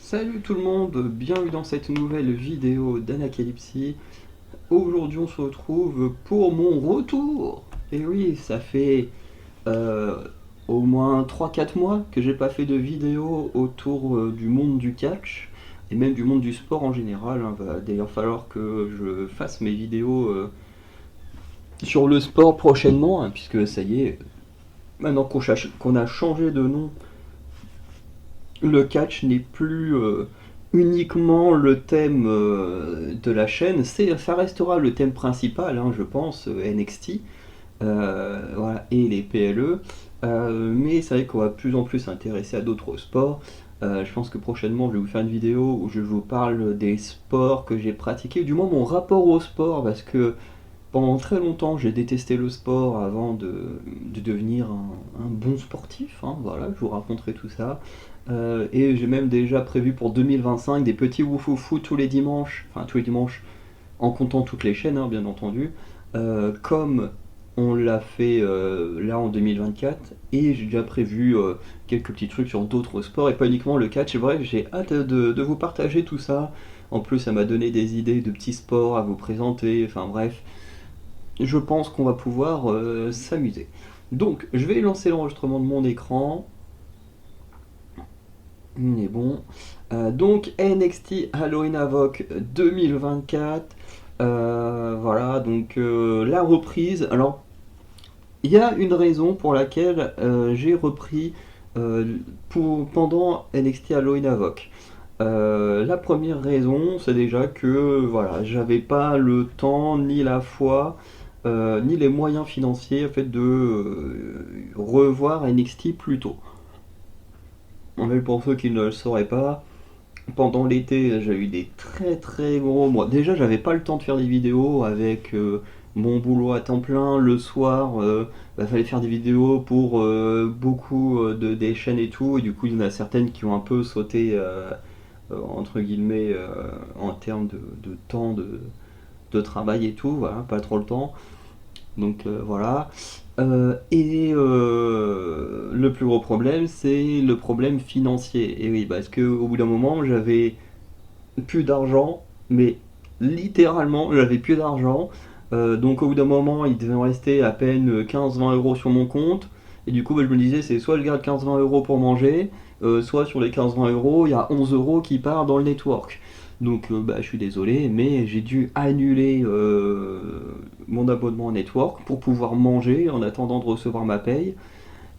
Salut tout le monde, bienvenue dans cette nouvelle vidéo d'Anacalypsy. Aujourd'hui on se retrouve pour mon retour. Et oui, ça fait euh, au moins 3 4 mois que j'ai pas fait de vidéo autour du monde du catch et même du monde du sport en général. Va d'ailleurs falloir que je fasse mes vidéos sur le sport prochainement, puisque ça y est, maintenant qu'on a changé de nom, le catch n'est plus uniquement le thème de la chaîne, ça restera le thème principal, je pense, NXT, voilà, et les PLE, mais c'est vrai qu'on va de plus en plus s'intéresser à d'autres sports. Je pense que prochainement je vais vous faire une vidéo où je vous parle des sports que j'ai pratiqués, du moins mon rapport au sport, parce que pendant très longtemps, j'ai détesté le sport avant de devenir un bon sportif. Voilà, je vous raconterai tout ça. Et j'ai même déjà prévu pour 2025 des petits woufoufou tous les dimanches, en comptant toutes les chaînes, bien entendu, comme on l'a fait là en 2024. Et j'ai déjà prévu quelques petits trucs sur d'autres sports et pas uniquement le catch. Bref, j'ai hâte de vous partager tout ça. En plus, ça m'a donné des idées de petits sports à vous présenter. Enfin bref, je pense qu'on va pouvoir s'amuser. Donc, je vais lancer l'enregistrement de mon écran. Il est bon. Donc, NXT Halloween Havoc 2024. Voilà, donc la reprise. Alors, il y a une raison pour laquelle j'ai repris pendant NXT Halloween Havoc. La première raison, c'est déjà que voilà, j'avais pas le temps ni la foi ni les moyens financiers en fait, de revoir NXT plus tôt. En fait, pour ceux qui ne le sauraient pas, pendant l'été, j'ai eu des très très gros mois. Déjà, j'avais pas le temps de faire des vidéos avec mon boulot à temps plein. Le soir, fallait faire des vidéos pour beaucoup des chaînes et tout. Et du coup, il y en a certaines qui ont un peu sauté, entre guillemets, en termes de temps de travail et tout. Voilà, pas trop le temps. Donc voilà. Le plus gros problème, c'est le problème financier. Et oui, parce qu'au bout d'un moment, j'avais plus d'argent, mais littéralement, j'avais plus d'argent. Donc au bout d'un moment, il devait me rester à peine 15-20 € sur mon compte. Et du coup, je me disais, c'est soit je garde 15-20 € pour manger, soit sur les 15-20 €, il y a 11 € qui part dans le network. Donc je suis désolé, mais j'ai dû annuler mon abonnement network pour pouvoir manger en attendant de recevoir ma paye.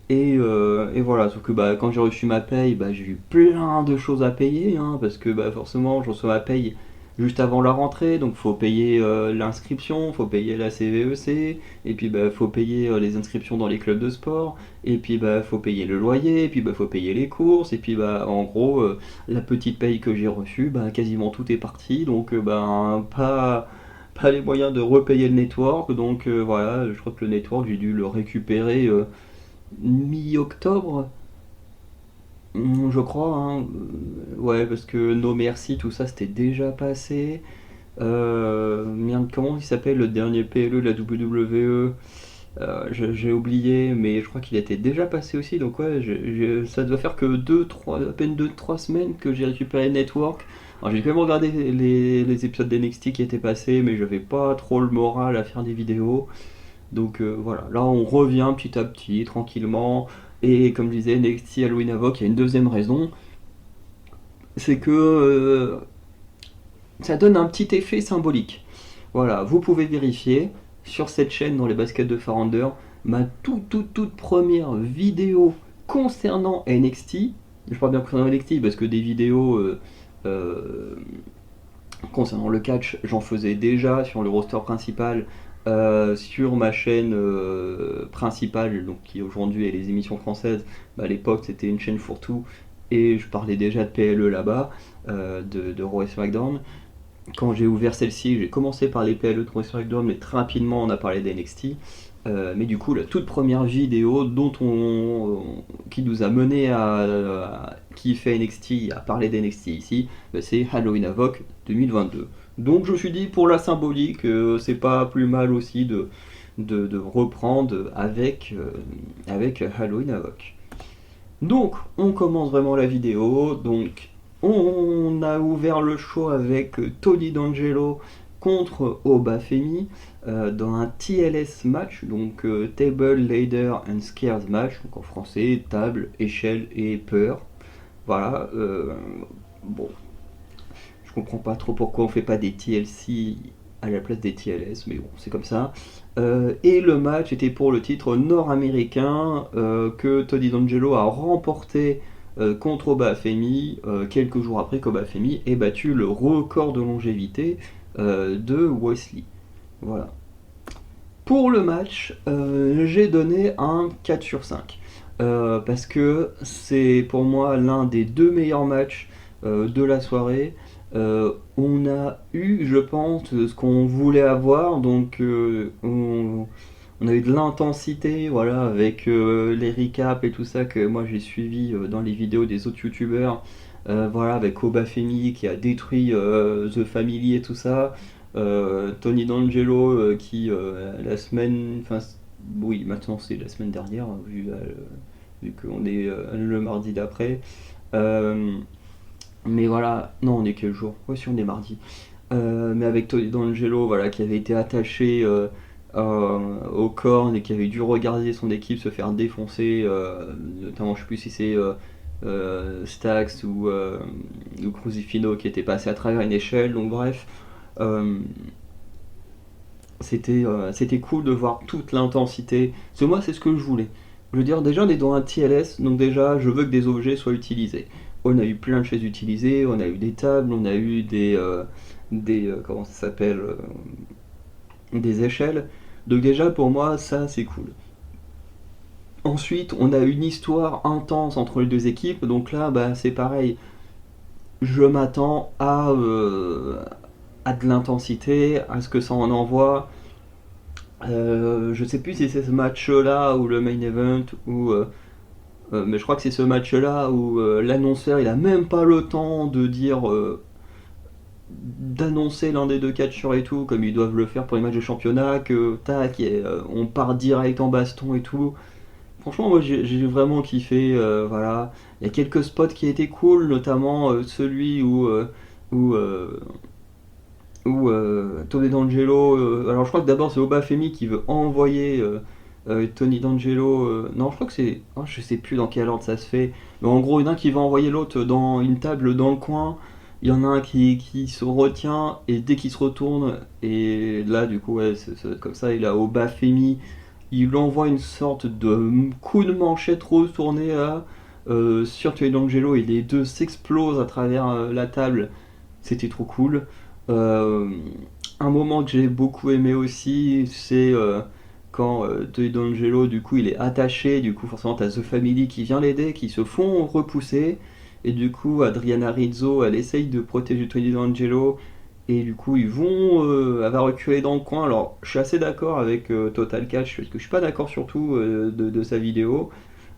Et voilà, sauf que quand j'ai reçu ma paye, j'ai eu plein de choses à payer, parce que forcément je reçois ma paye juste avant la rentrée, donc faut payer l'inscription, faut payer la CVEC, et puis faut payer les inscriptions dans les clubs de sport, et puis faut payer le loyer, et puis faut payer les courses, et puis en gros la petite paye que j'ai reçue, quasiment tout est parti, donc pas les moyens de repayer le network, donc voilà, je crois que le network j'ai dû le récupérer mi-octobre, je crois. Ouais, parce que No Merci, tout ça, c'était déjà passé. Merde, comment il s'appelle le dernier PLE de la WWE? J'ai oublié, mais je crois qu'il était déjà passé aussi. Donc ouais, ça doit faire que à peine 2 3 semaines que j'ai récupéré le Network. Alors j'ai quand même regardé les épisodes d'NXT qui étaient passés, mais j'avais pas trop le moral à faire des vidéos. Donc voilà, là on revient petit à petit, tranquillement. Et comme je disais, NXT Halloween Havoc, il y a une deuxième raison, c'est que ça donne un petit effet symbolique. Voilà, vous pouvez vérifier sur cette chaîne dans les baskets de Farander, ma toute première vidéo concernant NXT. Je parle bien concernant NXT parce que des vidéos euh, concernant le catch, j'en faisais déjà sur le roster principal, sur ma chaîne principale, donc qui aujourd'hui est les émissions françaises. À l'époque, c'était une chaîne fourre-tout et je parlais déjà de PLE là-bas, de Raw et SmackDown. Quand j'ai ouvert celle-ci, j'ai commencé par les PLE de Raw et SmackDown, mais très rapidement on a parlé d'NXT. Mais du coup, la toute première vidéo qui nous a mené à kiffer NXT, à parler d'NXT ici, c'est Halloween Havoc 2022. Donc je me suis dit, pour la symbolique, c'est pas plus mal aussi de reprendre avec Halloween Havoc. Donc, on commence vraiment la vidéo. Donc, On a ouvert le show avec Tony D'Angelo contre Obafemi dans un TLS match, donc Table, Ladder and Scares match, donc en français, table, échelle et peur. Voilà, bon, je comprends pas trop pourquoi on fait pas des TLC à la place des TLS, mais bon, c'est comme ça. Et le match était pour le titre nord-américain que Tony D'Angelo a remporté contre Obafemi quelques jours après qu'Obafemi ait battu le record de longévité de Wesley. Voilà. Pour le match, j'ai donné un 4 sur 5. Parce que c'est pour moi l'un des deux meilleurs matchs de la soirée. On a eu, je pense, ce qu'on voulait avoir, donc on a eu de l'intensité, voilà, avec les recaps et tout ça que moi j'ai suivi dans les vidéos des autres youtubeurs, voilà, avec Obafemi qui a détruit The Family et tout ça, Tony D'Angelo qui la semaine, enfin oui maintenant c'est la semaine dernière vu qu'on est le mardi d'après. Euh, mais voilà, non, on est quel jour? Ouais, si on est mardi. Mais avec Tony D'Angelo, voilà, qui avait été attaché aux cornes et qui avait dû regarder son équipe se faire défoncer, notamment je sais plus si c'est Stax ou Cruzifino qui était passé à travers une échelle, donc bref. euh, c'était cool de voir toute l'intensité. Parce que moi, c'est ce que je voulais. Je veux dire, déjà, on est dans un TLS, donc déjà, je veux que des objets soient utilisés. On a eu plein de chaises utilisées, on a eu des tables, on a eu comment ça s'appelle, des échelles. Donc déjà, pour moi, ça, c'est cool. Ensuite, on a une histoire intense entre les deux équipes, donc là, bah, c'est pareil. Je m'attends à de l'intensité, à ce que ça en envoie. Je sais plus si c'est ce match-là ou le main event mais je crois que c'est ce match-là où l'annonceur il a même pas le temps de dire d'annoncer l'un des deux catcheurs et tout comme ils doivent le faire pour les matchs de championnat que tac on part direct en baston et tout. Franchement moi j'ai vraiment kiffé voilà. Il y a quelques spots qui étaient cool notamment celui où Tony D'Angelo. Alors je crois que d'abord c'est Obafemi qui veut envoyer Tony D'Angelo. Non, je crois que c'est. Oh, je sais plus dans quel ordre ça se fait. Mais en gros, il y en a un qui va envoyer l'autre dans une table dans le coin. Il y en a un qui se retient et dès qu'il se retourne, et là du coup, ouais, comme ça, il a Obafemi. Il lui envoie une sorte de coup de manchette retourné sur Tony D'Angelo et les deux s'explosent à travers la table. C'était trop cool. Euh, un moment que j'ai beaucoup aimé aussi, c'est quand Tony D'Angelo, du coup, il est attaché, du coup, forcément, t'as The Family qui vient l'aider, qui se font repousser, et du coup, Adriana Rizzo, elle essaye de protéger Tony D'Angelo, et du coup, elle va reculer dans le coin. Alors, je suis assez d'accord avec Total Catch, parce que je suis pas d'accord surtout de sa vidéo,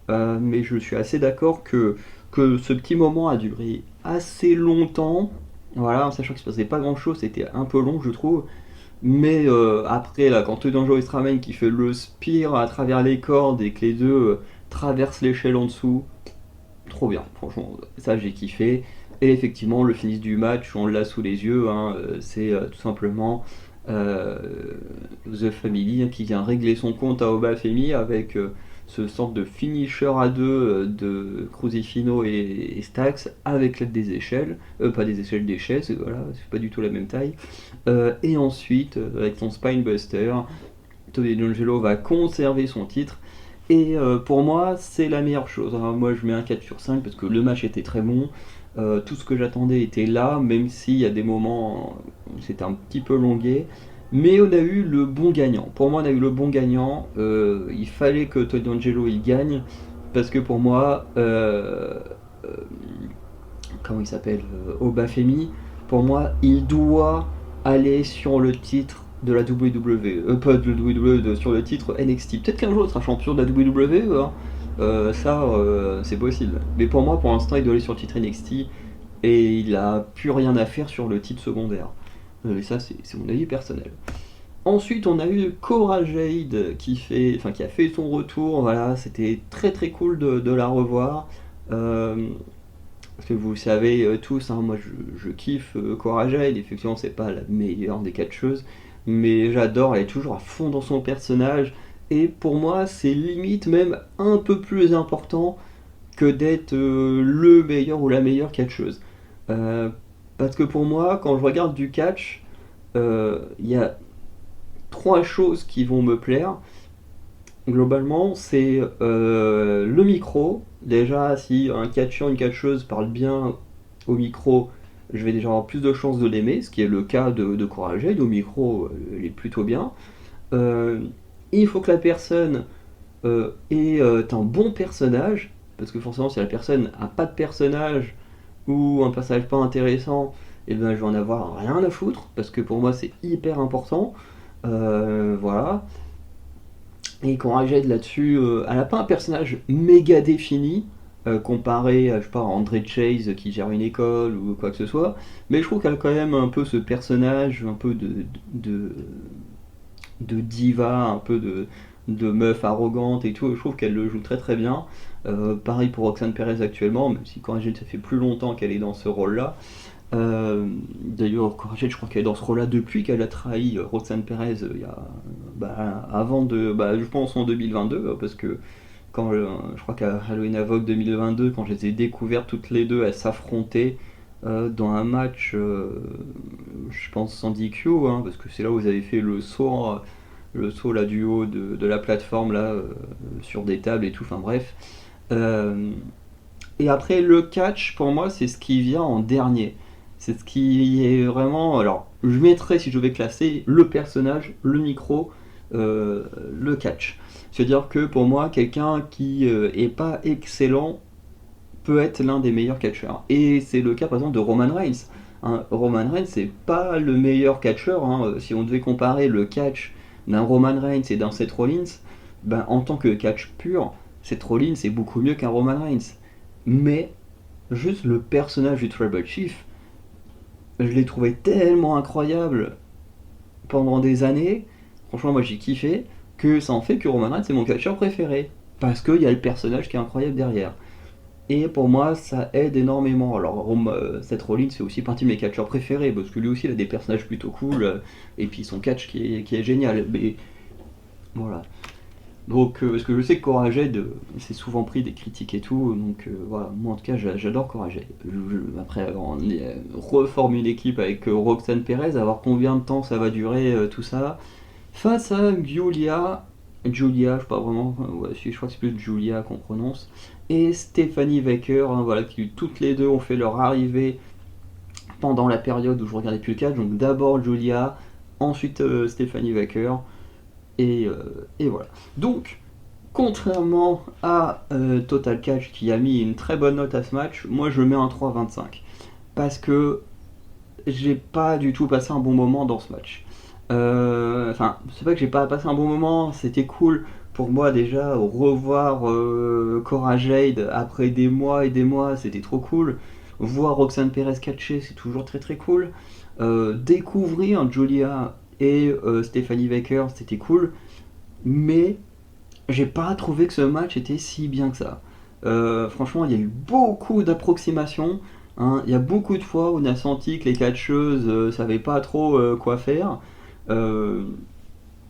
mais je suis assez d'accord que ce petit moment a duré assez longtemps. Voilà, en sachant qu'il se passait pas grand chose, c'était un peu long, je trouve. Mais après, là, quand Tony D'Angelo il se ramène, qui fait le spire à travers les cordes et que les deux traversent l'échelle en dessous, trop bien, franchement, ça j'ai kiffé. Et effectivement, le finish du match, on l'a sous les yeux, hein, c'est tout simplement euh, The Family qui vient régler son compte à Obafemi avec ce sorte de finisher à deux de Cruzifino et Stax avec l'aide des échelles, pas des échelles des chaises, voilà, c'est pas du tout la même taille. Et ensuite, avec son Spinebuster, Tony D'Angelo va conserver son titre. Et pour moi, c'est la meilleure chose. Alors, moi, je mets un 4 sur 5 parce que le match était très bon. Tout ce que j'attendais était là, même s'il y a des moments où c'était un petit peu longué. Mais on a eu le bon gagnant. Pour moi, on a eu le bon gagnant. Il fallait que Tony D'Angelo il gagne. Parce que pour moi, euh, comment il s'appelle Obafemi, pour moi, il doit aller sur le titre de la WWE, pas de la WWE, sur le titre NXT. Peut-être qu'un jour il sera champion de la WWE, hein. Ça, c'est possible. Mais pour moi, pour l'instant, il doit aller sur le titre NXT et il a plus rien à faire sur le titre secondaire. Et ça, c'est mon avis personnel. Ensuite, on a eu Cora Jade qui a fait son retour. Voilà, c'était très très cool de la revoir. Euh, Parce que vous le savez tous, hein, moi je kiffe Cora Jade, effectivement c'est pas la meilleure des catcheuses, mais j'adore, elle est toujours à fond dans son personnage, et pour moi c'est limite même un peu plus important que d'être le meilleur ou la meilleure catcheuse. Euh, Parce que pour moi, quand je regarde du catch, il y a trois choses qui vont me plaire. Globalement, c'est le micro. Déjà, si un catcheur, une catcheuse parle bien au micro, je vais déjà avoir plus de chances de l'aimer, ce qui est le cas de Cora Jade. Au micro, elle est plutôt bien. Euh, il faut que la personne ait un bon personnage, parce que forcément, si la personne a pas de personnage ou un personnage pas intéressant, et ben, je vais en avoir rien à foutre, parce que pour moi, c'est hyper important. Voilà. Et qu'on rajoute là-dessus, elle n'a pas un personnage méga défini, comparé à, je sais pas, à André Chase qui gère une école ou quoi que ce soit, mais je trouve qu'elle a quand même un peu ce personnage, un peu de, de diva, un peu de meuf arrogante et tout, je trouve qu'elle le joue très très bien. Pareil pour Roxane Perez actuellement, même si Coragged ça fait plus longtemps qu'elle est dans ce rôle-là. D'ailleurs, Coragged, je crois qu'elle est dans ce rôle-là depuis qu'elle a trahi Roxane Perez il y a, avant de, je pense en 2022, parce que quand je crois qu'à Halloween Havoc 2022, quand je les ai découvertes toutes les deux, elles s'affrontaient dans un match, je pense sans DQ, hein, parce que c'est là où vous avez fait le saut là du haut de la plateforme là sur des tables et tout. Enfin bref. Euh, et après le catch, pour moi, c'est ce qui vient en dernier. C'est ce qui est vraiment. Alors, je mettrais si je devais classer le personnage, le micro, euh, le catch. C'est-à-dire que pour moi, quelqu'un qui est pas excellent peut être l'un des meilleurs catcheurs. Et c'est le cas par exemple de Roman Reigns. Hein, Roman Reigns, c'est pas le meilleur catcheur. Hein. Si on devait comparer le catch d'un Roman Reigns et d'un Seth Rollins, en tant que catch pur, Seth Rollins est beaucoup mieux qu'un Roman Reigns. Mais juste le personnage du Tribal Chief, je l'ai trouvé tellement incroyable pendant des années. Franchement, moi j'ai kiffé que ça en fait que Roman Reigns c'est mon catcheur préféré. Parce qu'il y a le personnage qui est incroyable derrière. Et pour moi, ça aide énormément. Alors, Seth Rollins fait aussi partie de mes catcheurs préférés, parce que lui aussi, il a des personnages plutôt cool, et puis son catch qui est génial. Mais voilà. Donc, parce que je sais que Cora Jade s'est souvent pris des critiques et tout, donc voilà, moi en tout cas j'adore Cora Jade. Après, on reforme une équipe avec Roxane Perez, à voir combien de temps ça va durer tout ça. Face à Julia, je sais pas vraiment, ouais, si, je crois que c'est plus Julia qu'on prononce, et Stephanie Baker, hein, voilà, qui toutes les deux ont fait leur arrivée pendant la période où je regardais plus le catch. Donc d'abord Julia, ensuite Stephanie Baker, et voilà. Donc, contrairement à Total Catch qui a mis une très bonne note à ce match, moi je mets un 3,25. Parce que j'ai pas du tout passé un bon moment dans ce match. Enfin, c'est pas que j'ai pas passé un bon moment, c'était cool pour moi déjà revoir Cora Jade après des mois et des mois, c'était trop cool. Voir Roxane Perez catcher, c'est toujours très très cool. Découvrir Julia et Stephanie Baker, c'était cool. Mais j'ai pas trouvé que ce match était si bien que ça. Franchement, il y a eu beaucoup d'approximations. Hein. Il y a beaucoup de fois où on a senti que les catcheuses savaient pas trop quoi faire. Euh,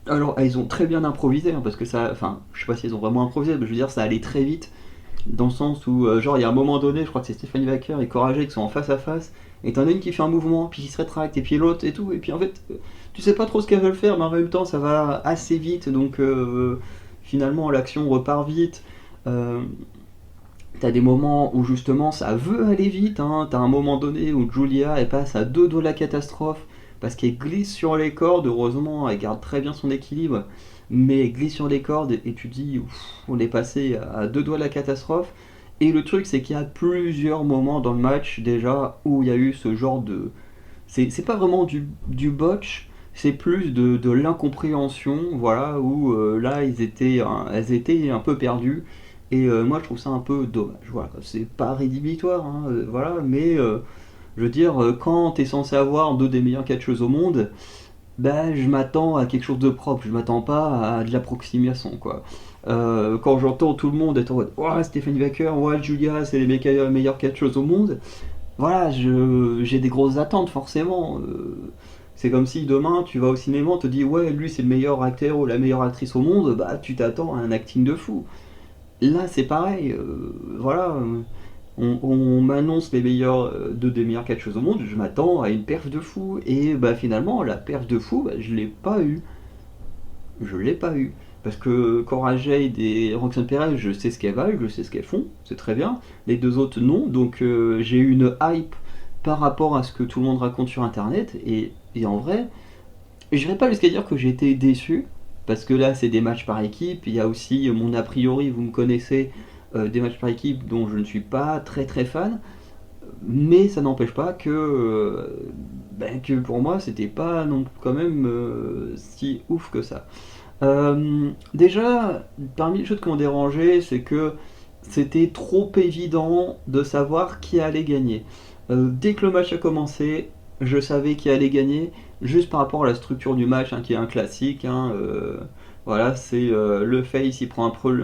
alors, elles ont très bien improvisé, hein, parce que ça. Enfin, je sais pas si elles ont vraiment improvisé, mais je veux dire, ça allait très vite. Dans le sens où, genre, il y a un moment donné, je crois que c'est Stephanie Baker et Cora Jade qui sont en face à face, et t'en as une qui fait un mouvement, puis qui se rétracte, et puis l'autre et tout, et puis en fait, tu sais pas trop ce qu'elles veulent faire, mais en même temps, ça va assez vite, donc finalement, l'action repart vite. Euh, T'as des moments où justement ça veut aller vite, hein. T'as un moment donné où Julia elle passe à deux doigts de la catastrophe parce qu'elle glisse sur les cordes, heureusement elle garde très bien son équilibre, mais elle glisse sur les cordes et tu te dis ouf, on est passé à deux doigts de la catastrophe. Et le truc c'est qu'il y a plusieurs moments dans le match déjà où il y a eu ce genre de... C'est pas vraiment du botch, c'est plus de l'incompréhension, voilà, où là elles étaient un peu perdues. Et moi je trouve ça un peu dommage. Voilà, c'est pas rédhibitoire, hein, voilà, mais je veux dire, quand t'es censé avoir deux des meilleures catcheuses au monde, bah, je m'attends à quelque chose de propre, je m'attends pas à de l'approximation, quoi. Quand j'entends tout le monde être en mode «Ouah, Stephanie Baker, ouais, Julia, c'est les meilleures catcheuses au monde», voilà, j'ai des grosses attentes, forcément. C'est comme si demain, tu vas au cinéma, on te dit «Ouais, lui, c'est le meilleur acteur ou la meilleure actrice au monde», bah, tu t'attends à un acting de fou. Là, c'est pareil, voilà, on m'annonce les meilleurs, deux des meilleures catcheuses au monde, je m'attends à une perf de fou, et bah finalement, la perf de fou, bah, je l'ai pas eu. Je l'ai pas eu. Parce que Cora Jade et Roxane Perez, je sais ce qu'elles valent, je sais ce qu'elles font, c'est très bien. Les deux autres, non, donc j'ai eu une hype par rapport à ce que tout le monde raconte sur internet, et en vrai, je n'irai pas jusqu'à dire que j'ai été déçu, parce que là, c'est des matchs par équipe. Il y a aussi mon a priori, vous me connaissez, des matchs par équipe dont je ne suis pas très très fan. Mais ça n'empêche pas que pour moi, c'était pas non quand même si ouf que ça. Déjà, parmi les choses qui m'ont dérangé, c'est que c'était trop évident de savoir qui allait gagner. Dès que le match a commencé, je savais qui allait gagner, juste par rapport à la structure du match, hein, qui est un classique, hein, voilà, c'est le face, il prend un pro. De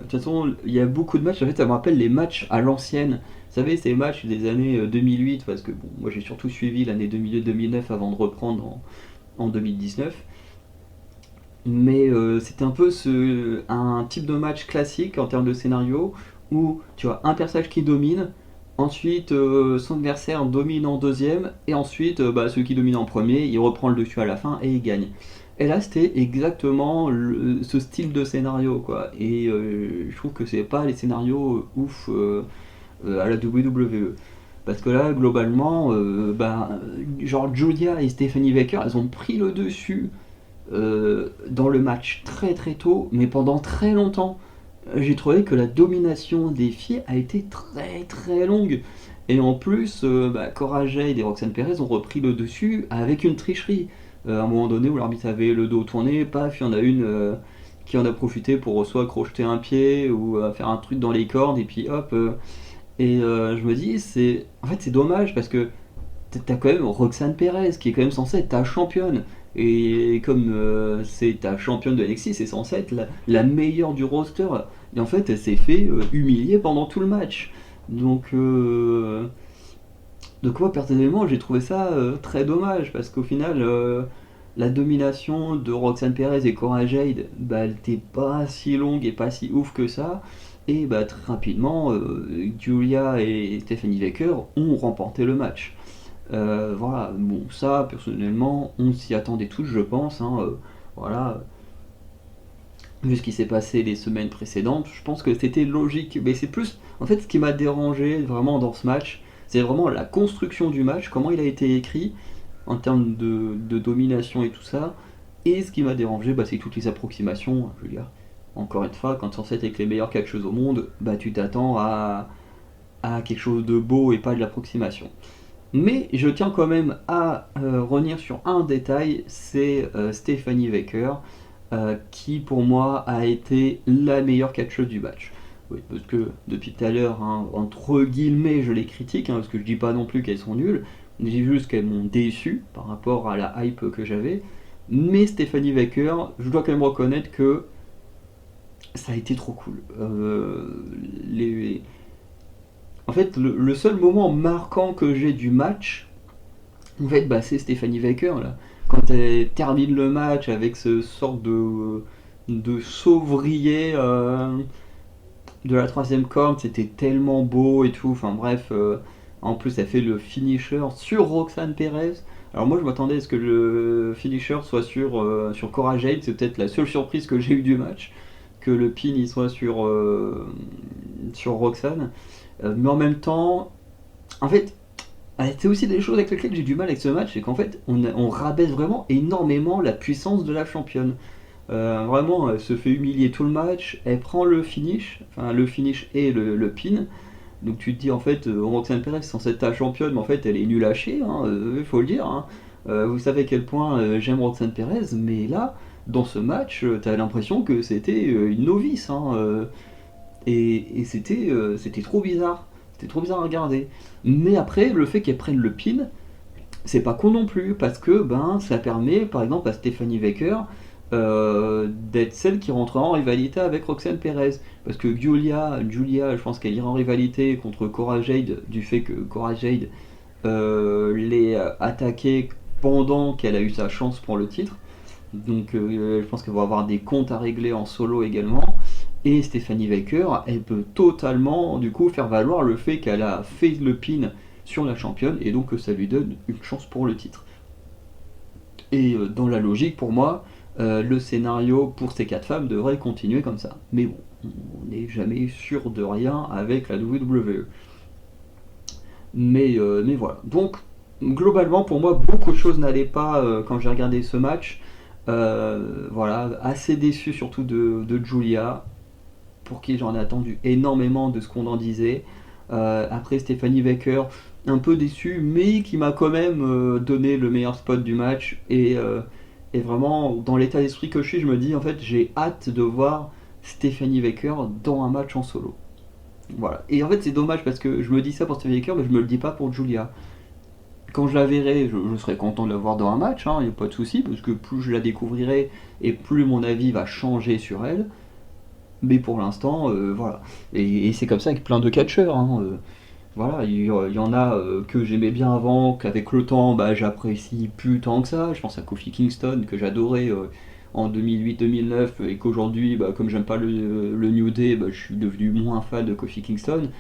toute façon, il y a beaucoup de matchs, en fait, ça me rappelle les matchs à l'ancienne. Vous savez, ces matchs des années 2008, parce que bon, moi j'ai surtout suivi l'année 2008-2009 avant de reprendre en 2019. Mais c'était un peu un type de match classique en termes de scénario où tu as un personnage qui domine, ensuite son adversaire domine en deuxième, et ensuite bah, celui qui domine en premier, il reprend le dessus à la fin et il gagne. Et là, c'était exactement ce style de scénario, quoi. Et je trouve que c'est pas les scénarios ouf à la WWE. Parce que là, globalement, bah, genre Julia et Stephanie Baker, elles ont pris le dessus dans le match très très tôt, mais pendant très longtemps. J'ai trouvé que la domination des filles a été très très longue. Et en plus, bah, Cora Jade et Roxane Perez ont repris le dessus avec une tricherie. À un moment donné où l'arbitre avait le dos tourné, paf, il y en a une qui en a profité pour soit crocheter un pied ou faire un truc dans les cordes, et puis hop. Je me dis, en fait, c'est dommage parce que t'as quand même Roxane Perez qui est quand même censée être ta championne. Et comme c'est ta championne de NXT, c'est censé être la meilleure du roster. Et en fait, elle s'est fait humilier pendant tout le match. Donc, donc moi personnellement, j'ai trouvé ça très dommage parce qu'au final, la domination de Roxane Perez et Cora Jade, bah, elle n'était pas si longue et pas si ouf que ça. Et bah, très rapidement, Julia et Stephanie Baker ont remporté le match. Voilà, bon, ça, personnellement, on s'y attendait tous, je pense, hein, voilà, vu ce qui s'est passé les semaines précédentes, je pense que c'était logique. Mais c'est plus, en fait, ce qui m'a dérangé vraiment dans ce match, c'est vraiment la construction du match, comment il a été écrit, en termes de domination et tout ça. Et ce qui m'a dérangé, bah, c'est toutes les approximations, je veux dire. Encore une fois, quand tu es censé être avec les meilleures catcheuses au monde, bah, tu t'attends à quelque chose de beau et pas de l'approximation. Mais je tiens quand même à revenir sur un détail, c'est Stephanie Baker, qui pour moi a été la meilleure catcheuse du match. Oui, parce que depuis tout à l'heure, hein, entre guillemets, je les critique, hein, parce que je dis pas non plus qu'elles sont nulles, je dis juste qu'elles m'ont déçu par rapport à la hype que j'avais. Mais Stephanie Baker, je dois quand même reconnaître que ça a été trop cool. Les, En fait, le seul moment marquant que j'ai du match, en fait, bah, c'est Stephanie Baker là. Quand elle termine le match avec ce sorte de sauvrier de la troisième corde, c'était tellement beau et tout. Enfin bref, en plus elle fait le finisher sur Roxane Perez. Alors moi je m'attendais à ce que le finisher soit sur Cora Jade, c'est peut-être la seule surprise que j'ai eu du match, que le pin il soit sur Roxane. Mais en même temps, en fait, c'est aussi des choses avec lesquelles j'ai du mal avec ce match, c'est qu'en fait, on rabaisse vraiment énormément la puissance de la championne. Vraiment, elle se fait humilier tout le match, elle prend le finish, enfin le finish et le pin. Donc tu te dis en fait, Roxane Perez c'est censée être ta championne, mais en fait elle est nulle à chier, hein, faut le dire. Hein. Vous savez à quel point j'aime Roxane Perez, mais là, dans ce match, t'as l'impression que c'était une novice. Hein, et c'était trop bizarre. C'était trop bizarre à regarder. Mais après, le fait qu'elle prenne le pin, c'est pas con non plus, parce que ben, ça permet par exemple à Stephanie Baker d'être celle qui rentrera en rivalité avec Roxane Perez. Parce que Julia, je pense qu'elle ira en rivalité contre Cora Jade, du fait que Cora Jade l'ait attaquée pendant qu'elle a eu sa chance pour le titre. Donc je pense qu'elle va avoir des comptes à régler en solo également. Et Stephanie Baker, elle peut totalement du coup faire valoir le fait qu'elle a fait le pin sur la championne et donc que ça lui donne une chance pour le titre. Et dans la logique, pour moi, le scénario pour ces quatre femmes devrait continuer comme ça. Mais bon, on n'est jamais sûr de rien avec la WWE. Mais voilà. Donc, globalement, pour moi, beaucoup de choses n'allaient pas quand j'ai regardé ce match. Voilà, assez déçu surtout de Julia, pour qui j'en ai attendu énormément de ce qu'on en disait. Après Stephanie Baker, un peu déçu, mais qui m'a quand même donné le meilleur spot du match. Et vraiment, dans l'état d'esprit que je suis, je me dis en fait, j'ai hâte de voir Stephanie Baker dans un match en solo. Voilà. Et en fait, c'est dommage parce que je me dis ça pour Stephanie Baker, mais je me le dis pas pour Julia. Quand je la verrai, je serai content de la voir dans un match, il n'y a pas de souci, parce que plus je la découvrirai et plus mon avis va changer sur elle. Mais pour l'instant, voilà. Et c'est comme ça avec plein de catcheurs. Voilà, y en a que j'aimais bien avant, qu'avec le temps, bah, j'apprécie plus tant que ça. Je pense à Kofi Kingston, que j'adorais en 2008-2009, et qu'aujourd'hui, bah, comme j'aime pas le New Day, bah, je suis devenu moins fan de Kofi Kingston.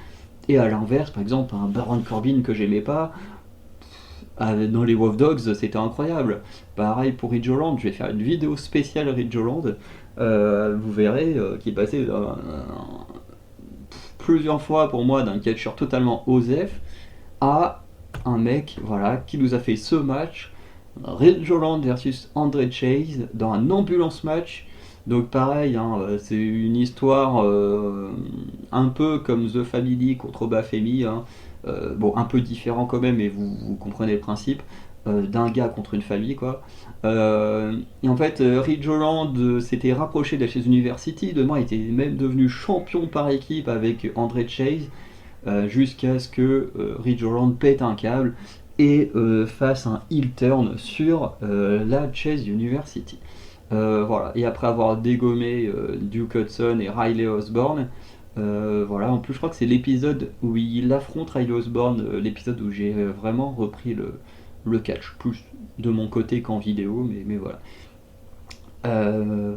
Et à l'inverse, par exemple, un Baron Corbin que j'aimais pas, dans les Wolf Dogs, c'était incroyable. Pareil pour Ridge Holland, je vais faire une vidéo spéciale Ridge Holland. Vous verrez, qui est passé plusieurs fois pour moi d'un catcheur totalement osef à un mec voilà, qui nous a fait ce match, Ridge Holland versus Andre Chase, dans un ambulance match. Donc pareil, c'est une histoire un peu comme The Family contre Bafemi, bon un peu différent quand même, mais vous comprenez le principe, d'un gars contre une famille quoi. Et en fait, Ridge Holland s'était rapproché de la Chase University, demain il était même devenu champion par équipe avec Andre Chase, jusqu'à ce que Ridge Holland pète un câble et fasse un heel turn sur la Chase University. Voilà. Et après avoir dégommé Duke Hudson et Riley Osborne, voilà. En plus, je crois que c'est l'épisode où il affronte Riley Osborne, l'épisode où j'ai vraiment repris le catch, plus de mon côté qu'en vidéo, mais voilà. Euh,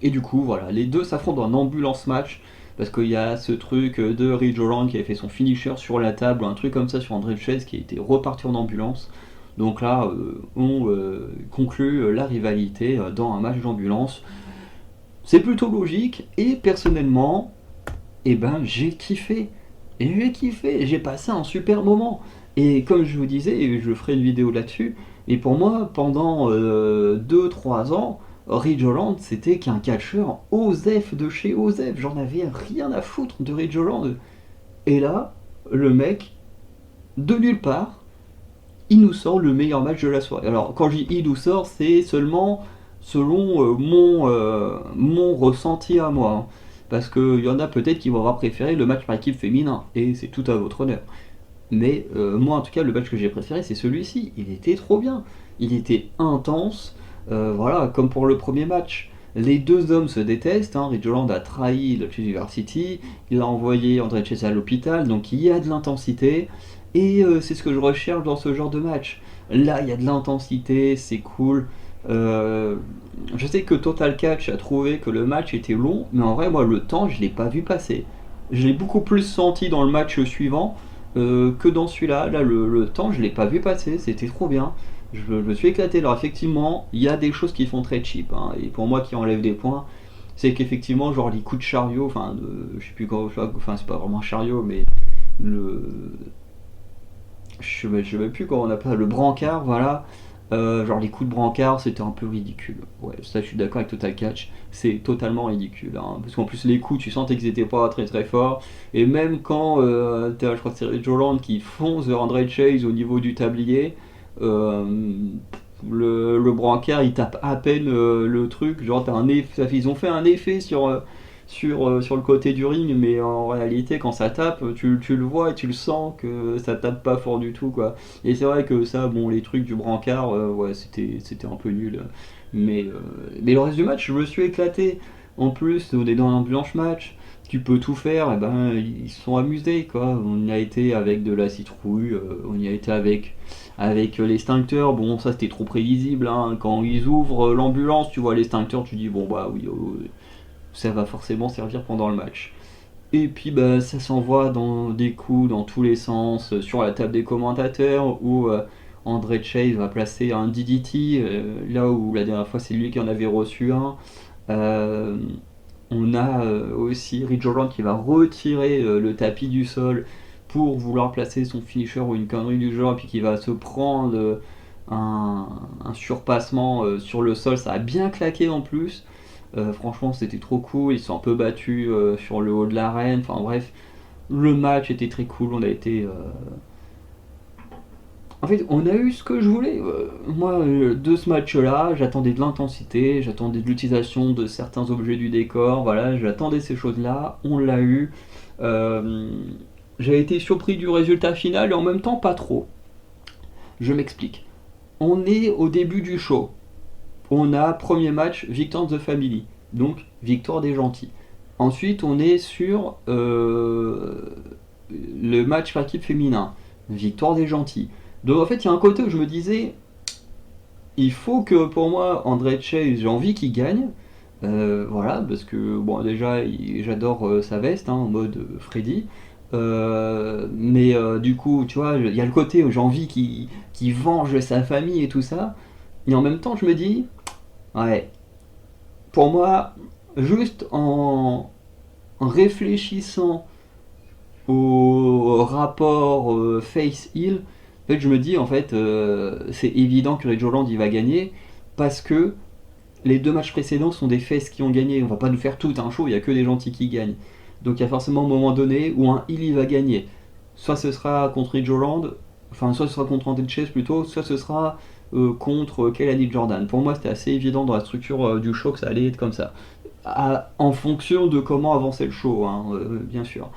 et du coup, voilà, les deux s'affrontent dans un ambulance match. Parce qu'il y a ce truc de Ridge Holland qui avait fait son finisher sur la table, ou un truc comme ça sur André Chase qui était reparti en ambulance. Donc là, on conclut la rivalité dans un match d'ambulance. C'est plutôt logique, et personnellement, eh ben, j'ai kiffé. Et j'ai kiffé, j'ai passé un super moment. Et comme je vous disais, et je ferai une vidéo là-dessus, et pour moi, pendant 2-3 ans, Ridge Holland, c'était qu'un catcheur OSEF de chez OSEF. J'en avais rien à foutre de Ridge Holland. Et là, le mec, de nulle part, il nous sort le meilleur match de la soirée. Alors, quand je dis il nous sort, c'est seulement selon mon ressenti à moi, hein. Parce qu'il y en a peut-être qui vont avoir préféré le match par équipe féminin, et c'est tout à votre honneur. Mais moi, en tout cas, le match que j'ai préféré, c'est celui-ci. Il était trop bien. Il était intense. Voilà, comme pour le premier match. Les deux hommes se détestent. Ridge Holland a trahi le University. Il a envoyé André Chase à l'hôpital. Donc il y a de l'intensité. Et c'est ce que je recherche dans ce genre de match. Là, il y a de l'intensité. C'est cool. Euh, je sais que Total Catch a trouvé que le match était long. Mais en vrai, moi, le temps, je ne l'ai pas vu passer. Je l'ai beaucoup plus senti dans le match suivant que dans celui-là. Là, le temps, je l'ai pas vu passer, c'était trop bien. Je me suis éclaté. Alors, effectivement, il y a des choses qui font très cheap, hein, et pour moi, qui enlèvent des points, c'est qu'effectivement, genre les coups de chariot, enfin, je sais plus comment, enfin, c'est pas vraiment un chariot, mais le. Je sais même plus comment on appelle ça, le brancard, voilà. Genre les coups de brancard, c'était un peu ridicule. Ouais, ça, je suis d'accord avec Total Catch, c'est totalement ridicule, hein. Parce qu'en plus, les coups, tu sentais qu'ils étaient pas très très forts. Et même quand, je crois que c'est Ridge Holland qui fonce vers André Chase au niveau du tablier, euh, le brancard il tape à peine le truc. Genre, ils ont fait un effet sur le côté du ring, mais en réalité, quand ça tape, tu le vois et tu le sens que ça tape pas fort du tout, quoi. Et c'est vrai que ça, bon, les trucs du brancard, ouais, c'était un peu nul. Mais le reste du match, je me suis éclaté. En plus, on est dans un blanche match, tu peux tout faire, et ben ils se sont amusés, quoi. On y a été avec de la citrouille, on y a été avec l'extincteur. Bon, ça c'était trop prévisible, hein. Quand ils ouvrent l'ambulance, tu vois l'extincteur, tu dis bon bah oui, ça va forcément servir pendant le match. Et puis bah ça s'envoie dans des coups dans tous les sens, sur la table des commentateurs où André Chase va placer un DDT, là où la dernière fois c'est lui qui en avait reçu un. Euh, on a aussi Rich Holland qui va retirer le tapis du sol pour vouloir placer son finisher ou une connerie du genre, et puis qui va se prendre un, un surpassement sur le sol. Ça a bien claqué en plus. Franchement, c'était trop cool. Ils sont un peu battus sur le haut de l'arène. Enfin bref, le match était très cool. On a été. En fait, on a eu ce que je voulais. Moi, de ce match-là, j'attendais de l'intensité, j'attendais de l'utilisation de certains objets du décor. Voilà, j'attendais ces choses-là. On l'a eu. Euh, j'ai été surpris du résultat final et en même temps pas trop. Je m'explique. On est au début du show. On a premier match, victoire de The Family. Donc, victoire des gentils. Ensuite, on est sur le match par équipe féminin. Victoire des gentils. Donc, en fait, il y a un côté où je me disais, il faut que pour moi, André Chase, j'ai envie qu'il gagne. Voilà, parce que, bon, déjà, j'adore sa veste, hein, en mode Freddy. Mais du coup, tu vois, il y a le côté où j'ai envie qu'il venge sa famille et tout ça. Et en même temps, je me dis, ouais, pour moi, juste en réfléchissant au rapport face-heal, en fait, je me dis, en fait, c'est évident que Ridge Holland il va gagner parce que les deux matchs précédents sont des faces qui ont gagné. On va pas nous faire tout un show, il y a que des gentils qui gagnent. Donc il y a forcément un moment donné où un heal il va gagner. Soit ce sera contre Ridge Holland, enfin soit ce sera contre André Chase plutôt, soit ce sera contre Kelani Jordan. Pour moi c'était assez évident dans la structure du show que ça allait être comme ça. En fonction de comment avançait le show, hein, bien sûr.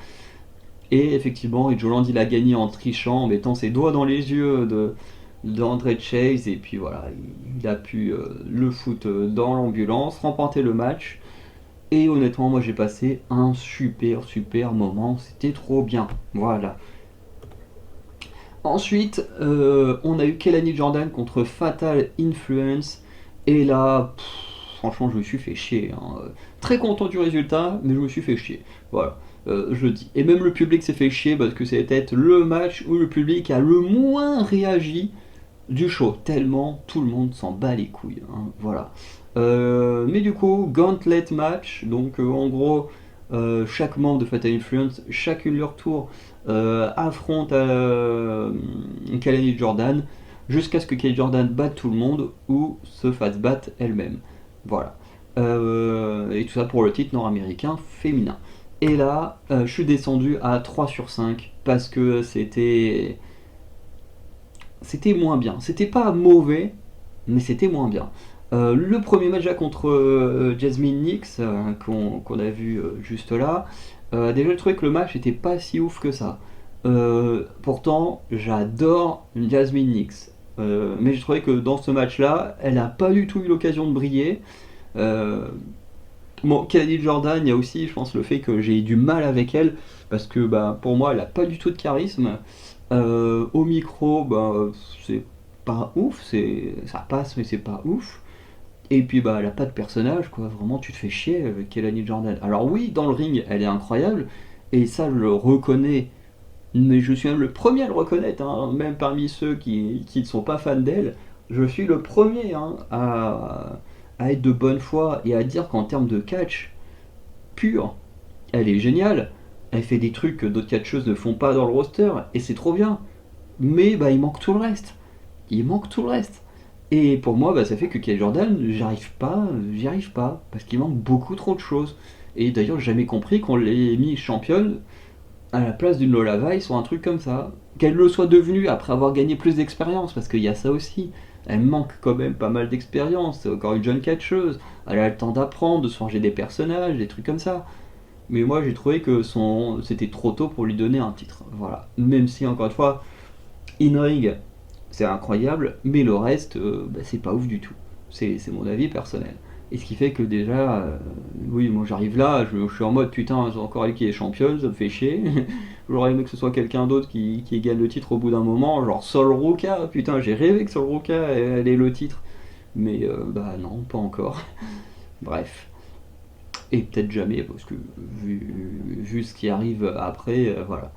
Et effectivement, Ridge Holland il a gagné en trichant, en mettant ses doigts dans les yeux d'André Chase, et puis voilà, il a pu le foutre dans l'ambulance, remporter le match. Et honnêtement, moi j'ai passé un super moment, c'était trop bien. Voilà. Ensuite, on a eu Kelani Jordan contre Fatal Influence. Et là, franchement, je me suis fait chier, hein. Très content du résultat, mais je me suis fait chier. Voilà, je le dis. Et même le public s'est fait chier parce que c'était peut-être le match où le public a le moins réagi du show. Tellement tout le monde s'en bat les couilles, hein. Voilà. Mais du coup, Gauntlet match. Donc en gros, chaque membre de Fatal Influence, chacune leur tour, affronte Kelani Jordan jusqu'à ce que Kelly Jordan batte tout le monde ou se fasse battre elle-même. Voilà. Et tout ça pour le titre nord-américain féminin. Et là, je suis descendu à 3 sur 5 parce que c'était moins bien. C'était pas mauvais, mais c'était moins bien. Le premier match là contre Jasmine Nix, qu'on a vu juste là, déjà je trouvais que le match était pas si ouf que ça. Pourtant, j'adore Jasmine Nix. Mais je trouvais que dans ce match-là, elle n'a pas du tout eu l'occasion de briller. Euh, bon, Kelly Jordan, il y a aussi, je pense, le fait que j'ai eu du mal avec elle, parce que bah, pour moi, elle n'a pas du tout de charisme. Au micro, bah, c'est pas ouf, ça passe, mais c'est pas ouf. Et puis bah elle a pas de personnage, quoi, vraiment tu te fais chier avec Kelani Jordan. Alors oui, dans le ring, elle est incroyable, et ça je le reconnais, mais je suis même le premier à le reconnaître, hein, même parmi ceux qui ne sont pas fans d'elle, je suis le premier, hein, à être de bonne foi et à dire qu'en termes de catch pur, elle est géniale. Elle fait des trucs que d'autres catcheuses ne font pas dans le roster, et c'est trop bien. Mais bah il manque tout le reste. Il manque tout le reste. Et pour moi, bah, ça fait que Kelly Jordan, j'y arrive pas, parce qu'il manque beaucoup trop de choses. Et d'ailleurs, j'ai jamais compris qu'on l'ait mis championne à la place d'une Lola Vice ou un truc comme ça. Qu'elle le soit devenue après avoir gagné plus d'expérience, parce qu'il y a ça aussi. Elle manque quand même pas mal d'expérience, c'est encore une jeune catcheuse. Elle a le temps d'apprendre, de se changer des personnages, des trucs comme ça. Mais moi j'ai trouvé que c'était trop tôt pour lui donner un titre. Voilà. Même si encore une fois, in-ring c'est incroyable, mais le reste, c'est pas ouf du tout. C'est mon avis personnel. Et ce qui fait que déjà, oui, moi j'arrive là, je suis en mode putain, c'est encore elle qui est championne, ça me fait chier. J'aurais aimé que ce soit quelqu'un d'autre qui gagne le titre au bout d'un moment, genre Sol Ruka, putain, j'ai rêvé que Sol Ruka elle ait le titre. Mais bah non, pas encore. Bref. Et peut-être jamais, parce que vu ce qui arrive après, voilà.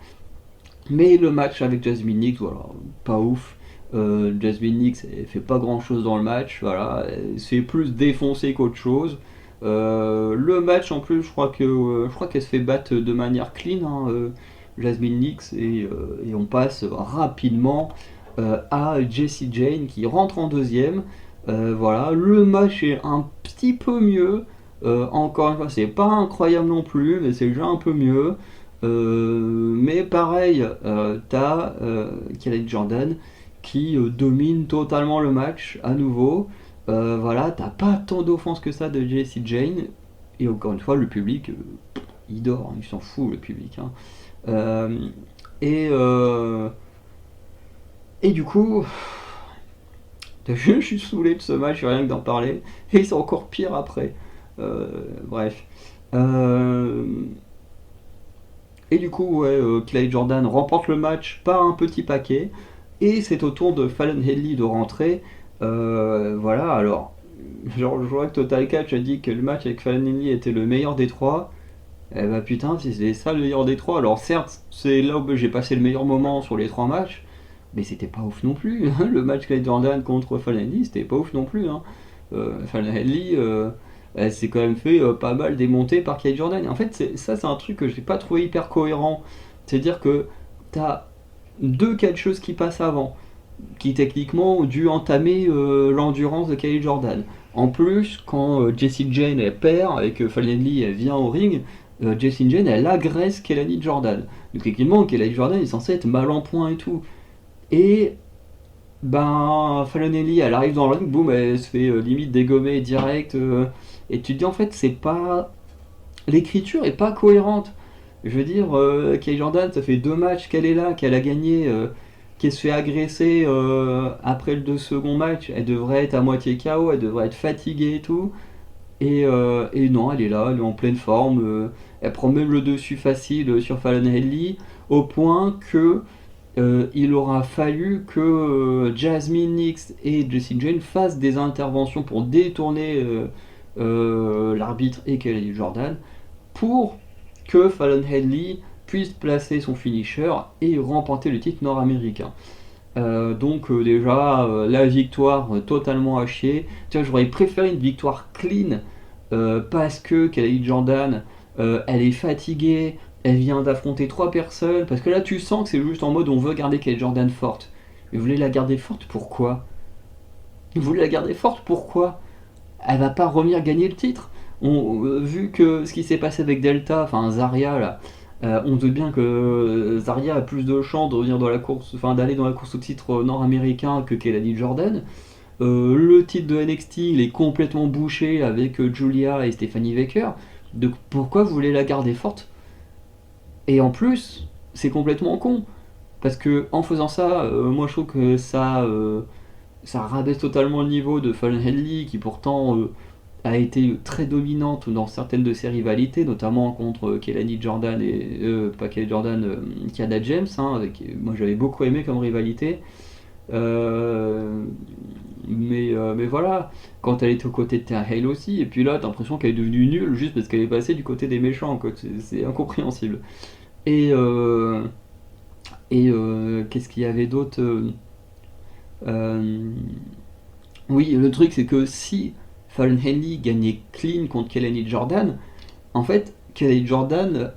Mais le match avec Jasmine Nix, voilà, pas ouf. Jasmine Nix elle fait pas grand chose dans le match, voilà, c'est plus défoncé qu'autre chose. Le match en plus, je crois qu'elle se fait battre de manière clean, hein, Jasmine Nix, et on passe rapidement à Jessie Jane qui rentre en deuxième. Voilà, le match est un petit peu mieux. Encore une fois, c'est pas incroyable non plus, mais c'est déjà un peu mieux. Mais pareil, t'as Khaled Jordan qui domine totalement le match à nouveau. Voilà, t'as pas tant d'offense que ça de Jessie Jane. Et encore une fois, le public, il dort, hein, il s'en fout le public, hein. Euh, et, euh, et du coup, je suis saoulé de ce match, rien que d'en parler. Et c'est encore pire après. Bref. Euh, Et du coup, ouais, Clay Jordan remporte le match par un petit paquet. Et c'est au tour de Fallon Henley de rentrer. Voilà, alors, genre, je vois que Total Catch a dit que le match avec Fallon Henley était le meilleur des trois. Eh bah putain, si c'est ça le meilleur des trois. Alors certes, c'est là où j'ai passé le meilleur moment sur les trois matchs. Mais c'était pas ouf non plus. Le match Clay Jordan contre Fallon Henley, c'était pas ouf non plus, hein. Fallon Henley, elle s'est quand même fait pas mal démonter par Kate Jordan. Et en fait, ça, c'est un truc que je n'ai pas trouvé hyper cohérent. C'est-à-dire que tu as deux catcheuses qui passent avant, qui techniquement ont dû entamer l'endurance de Kate Jordan. En plus, quand Jessie Jane elle perd et que Fallon Lee elle vient au ring, Jessie Jane elle agresse Kelly Jordan. Donc techniquement, Kelly Jordan est censé être mal en point et tout. Et ben, Falonelli, elle arrive dans le ring, boum, elle se fait limite dégommer direct. Et tu te dis en fait, c'est pas. L'écriture est pas cohérente. Je veux dire, Kay Jordan, ça fait deux matchs qu'elle est là, qu'elle a gagné, qu'elle se fait agresser après le deux second match. Elle devrait être à moitié KO, elle devrait être fatiguée et tout. Et non, elle est là, elle est en pleine forme. Elle prend même le dessus facile sur Fallon Henley, au point que il aura fallu que Jasmine Nix et Jessie Jane fassent des interventions pour détourner l'arbitre et Kelly Jordan pour que Fallon Henley puisse placer son finisher et remporter le titre nord-américain. Donc déjà la victoire totalement à chier. Tu vois, j'aurais préféré une victoire clean parce que Kelly Jordan elle est fatiguée, elle vient d'affronter trois personnes, parce que là tu sens que c'est juste en mode on veut garder Kelly Jordan forte. Mais vous voulez la garder forte pourquoi? Vous voulez la garder forte pourquoi? Elle va pas revenir gagner le titre. Vu que ce qui s'est passé avec Delta, enfin Zarya là, on doute bien que Zarya a plus de chances de revenir dans la course, enfin d'aller dans la course au titre nord-américain que Kelly Jordan. Le titre de NXT il est complètement bouché avec Julia et Stephanie Baker. Donc pourquoi vous voulez la garder forte? Et en plus, c'est complètement con. Parce que en faisant ça, moi je trouve que ça rabaisse totalement le niveau de Fallon Henley, qui pourtant a été très dominante dans certaines de ses rivalités, notamment contre Kelly Jordan et pas Kelly Jordan, Kiana James, hein, moi j'avais beaucoup aimé comme rivalité. Euh, mais voilà, quand elle était aux côtés de Terra Hale aussi, et puis là t'as l'impression qu'elle est devenue nulle juste parce qu'elle est passée du côté des méchants, quoi. C'est incompréhensible. Et, qu'est-ce qu'il y avait d'autre euh, Oui, le truc c'est que si Fallon Henley gagnait clean contre Kelly Jordan, en fait, Kelly Jordan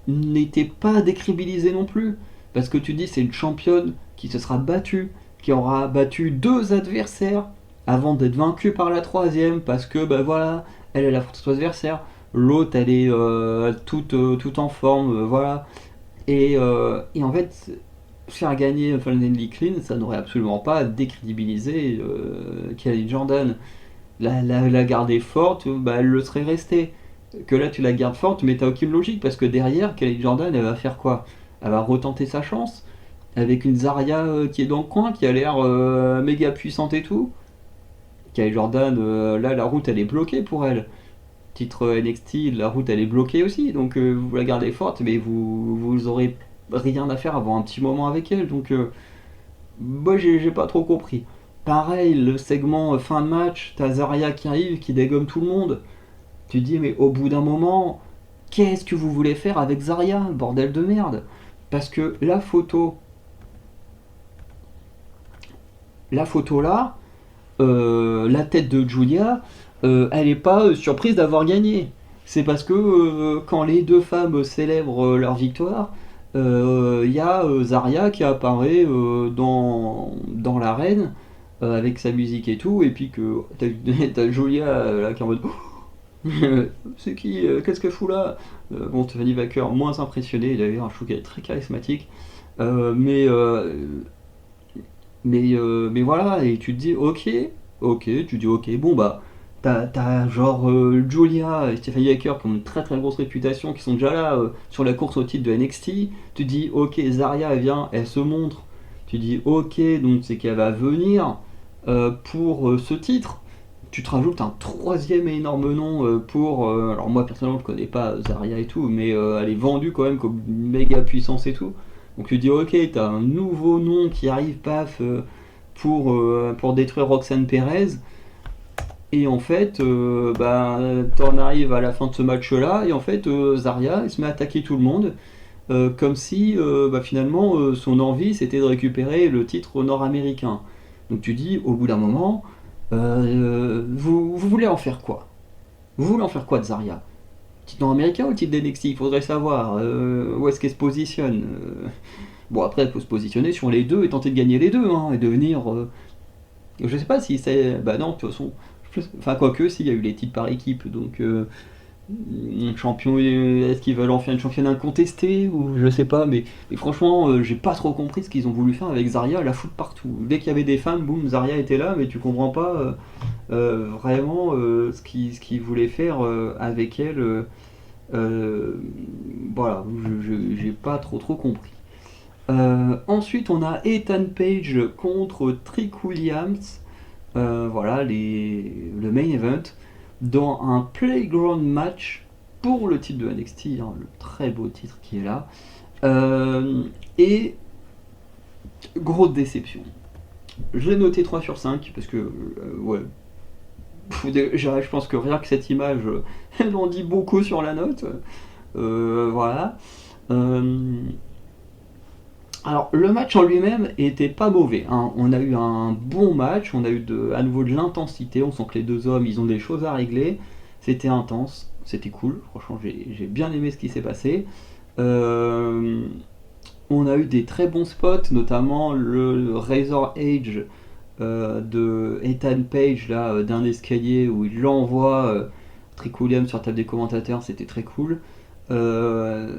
n'était pas décrédibilisée non plus. Parce que tu dis c'est une championne qui se sera battue, qui aura battu deux adversaires avant d'être vaincue par la troisième, parce que ben voilà, elle est la force adversaire, l'autre elle est toute en forme, voilà. Et en fait, faire gagner Fallon Henley clean, ça n'aurait absolument pas décrédibilisé Kelly Jordan. La garder forte, bah, elle le serait restée. que là tu la gardes forte, mais t'as aucune logique parce que derrière, Kelly Jordan, elle va faire quoi? Elle va retenter sa chance avec une Zarya qui est dans le coin, qui a l'air méga puissante et tout. Kelly Jordan, là la route elle est bloquée pour elle. Titre NXT, la route elle est bloquée aussi, donc vous la gardez forte, mais vous aurez rien à faire avant un petit moment avec elle, donc moi j'ai pas trop compris. Pareil, le segment fin de match, t'as Zarya qui arrive, qui dégomme tout le monde. Tu te dis, mais au bout d'un moment, qu'est-ce que vous voulez faire avec Zarya, bordel de merde? Parce que la photo là, la tête de Julia, elle n'est pas surprise d'avoir gagné. C'est parce que quand les deux femmes célèbrent leur victoire, il y a Zarya qui apparaît dans l'arène avec sa musique et tout, et puis que t'as Julia là qui est en mode c'est qui qu'est-ce qu'elle fout là bon, Tiffany Baker, moins impressionné d'ailleurs, je trouve qu'elle est très charismatique. Euh, mais, euh, mais voilà, et tu te dis ok, tu dis ok, bon bah, t'as genre Julia et Stephanie Baker qui ont une très très grosse réputation, qui sont déjà là sur la course au titre de NXT. Tu dis ok, Zarya elle vient, elle se montre. Tu dis ok, donc c'est qu'elle va venir pour ce titre. Tu te rajoutes un troisième énorme nom pour. Alors moi personnellement je connais pas Zarya et tout, mais elle est vendue quand même comme une méga puissance et tout. Donc tu dis ok, t'as un nouveau nom qui arrive, paf, pour détruire Roxanne Perez. Et en fait, bah, t'en arrives à la fin de ce match-là, et en fait, Zarya, il se met à attaquer tout le monde, comme si bah, finalement son envie c'était de récupérer le titre nord-américain. Donc tu dis, au bout d'un moment, vous voulez en faire quoi? Vous voulez en faire quoi de Zarya? Titre nord-américain ou le titre d'NXT? Il faudrait savoir où est-ce qu'elle se positionne. Bon, après, il faut se positionner sur les deux et tenter de gagner les deux, hein, et devenir. Je sais pas si c'est. Bah non, de toute façon. Enfin, quoique, s'il y a eu les titres par équipe, donc. Un champion, est-ce qu'ils veulent en faire une championne incontestée ou je sais pas, mais franchement, j'ai pas trop compris ce qu'ils ont voulu faire avec Zarya, la foutre partout. Dès qu'il y avait des femmes, boum, Zarya était là, mais tu comprends pas vraiment ce qu'ils voulaient faire avec elle. Voilà, j'ai pas trop compris. Ensuite, on a Ethan Page contre Trick Williams. Voilà, le main event dans un playground match pour le titre de NXT, hein, le très beau titre qui est là. Et grosse déception. Je l'ai noté 3 sur 5 parce que, ouais, je pense que rien que cette image, elle en dit beaucoup sur la note. Voilà. Euh, Alors, le match en lui-même était pas mauvais, hein. On a eu un bon match, on a eu à nouveau de l'intensité, on sent que les deux hommes, ils ont des choses à régler. C'était intense, c'était cool, franchement, j'ai bien aimé ce qui s'est passé. Euh, on a eu des très bons spots, notamment le Razor Edge de Ethan Page, là, d'un escalier où il l'envoie Trick Williams sur la table des commentateurs, c'était très cool. Bon,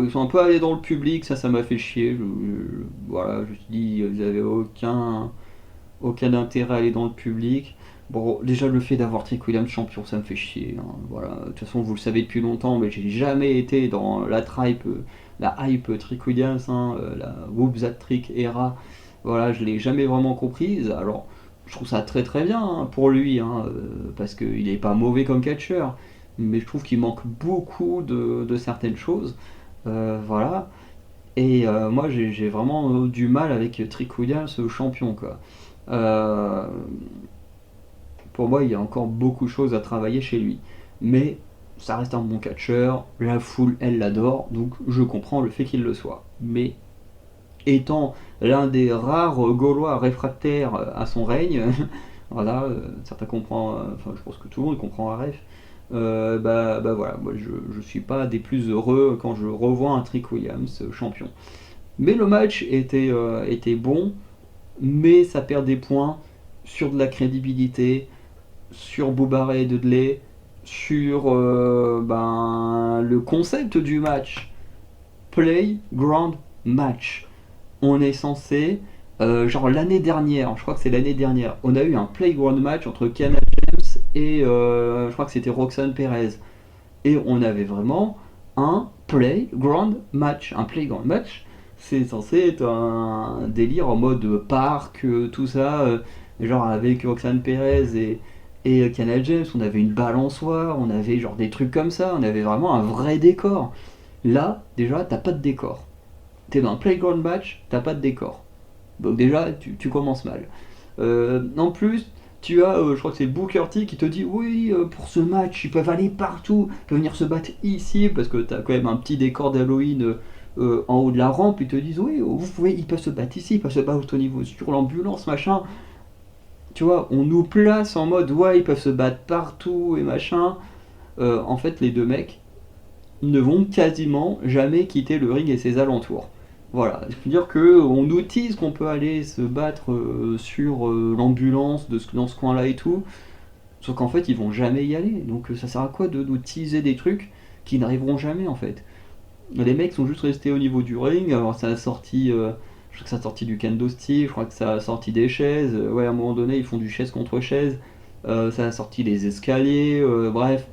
ils sont un peu allés dans le public, ça m'a fait chier. Voilà, je me suis dit, vous avez aucun intérêt à aller dans le public. Bon, déjà le fait d'avoir Trick Williams champion, ça me fait chier, hein. Voilà, de toute façon, vous le savez depuis longtemps, mais j'ai jamais été dans la hype Trick Williams, hein, la Whoop That Trick era. Voilà, je l'ai jamais vraiment comprise. Alors, je trouve ça très très bien hein, pour lui, hein, parce qu'il est pas mauvais comme catcheur, mais je trouve qu'il manque beaucoup de certaines choses. Voilà. Et moi, j'ai vraiment du mal avec Trick Williams, champion, quoi. Euh, pour moi, il y a encore beaucoup de choses à travailler chez lui. Mais ça reste un bon catcheur, la foule, elle l'adore, donc je comprends le fait qu'il le soit. Mais étant l'un des rares Gaulois réfractaires à son règne, voilà, certains comprennent, enfin je pense que tout le monde comprend la ref, bah voilà, moi je suis pas des plus heureux quand je revois un Trick Williams champion. Mais le match était bon, mais ça perd des points sur de la crédibilité, sur Boubaret et Dudley, sur le concept du match. Playground match. On est censé, genre l'année dernière, je crois que c'est l'année dernière, on a eu un playground match entre Kiana James et je crois que c'était Roxanne Perez. Et on avait vraiment un playground match. Un playground match, c'est censé être un délire en mode parc, tout ça. Genre avec Roxanne Perez et Kiana James, on avait une balançoire, on avait genre des trucs comme ça, on avait vraiment un vrai décor. Là, déjà, t'as pas de décor. T'es dans un playground match, t'as pas de décor. Donc déjà, tu commences mal. En plus, tu as, je crois que c'est Booker T qui te dit oui, pour ce match, ils peuvent aller partout, ils peuvent venir se battre ici, parce que tu as quand même un petit décor d'Halloween en haut de la rampe, ils te disent oui, ils peuvent se battre ici, ils peuvent se battre au niveau sur l'ambulance, machin. Tu vois, on nous place en mode ouais, ils peuvent se battre partout et machin. En fait, les deux mecs ne vont quasiment jamais quitter le ring et ses alentours. Voilà, je veux dire qu'on nous tease qu'on peut aller se battre sur l'ambulance dans ce coin-là et tout, sauf qu'en fait ils vont jamais y aller. Donc ça sert à quoi de nous teaser des trucs qui n'arriveront jamais en fait. Les mecs sont juste restés au niveau du ring, alors ça a sorti, je crois que ça a sorti du kendo stick, je crois que ça a sorti des chaises, ouais à un moment donné ils font du chaise contre chaise, ça a sorti les escaliers, bref.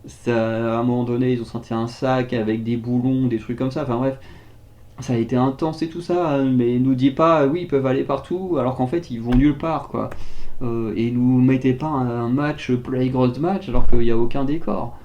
Ça, à un moment donné, ils ont sorti un sac avec des boulons, des trucs comme ça. Enfin bref, ça a été intense et tout ça, hein, mais nous dit pas oui ils peuvent aller partout alors qu'en fait ils vont nulle part quoi. Et nous mettez pas un match playground match alors qu'il n'y a aucun décor.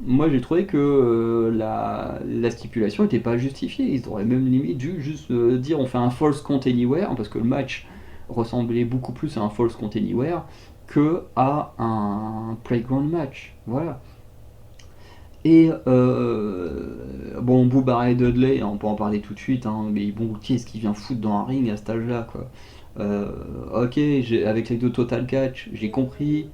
Moi j'ai trouvé que la stipulation n'était pas justifiée. Ils auraient même limite dû juste dire on fait un false count anywhere parce que le match ressemblait beaucoup plus à un false count anywhere que à un playground match. Voilà. Et bon, Booba et Dudley, on peut en parler tout de suite, hein, mais bon, qui est-ce qui vient foutre dans un ring à cet âge-là, quoi. Ok, avec les deux Total Catch, j'ai compris.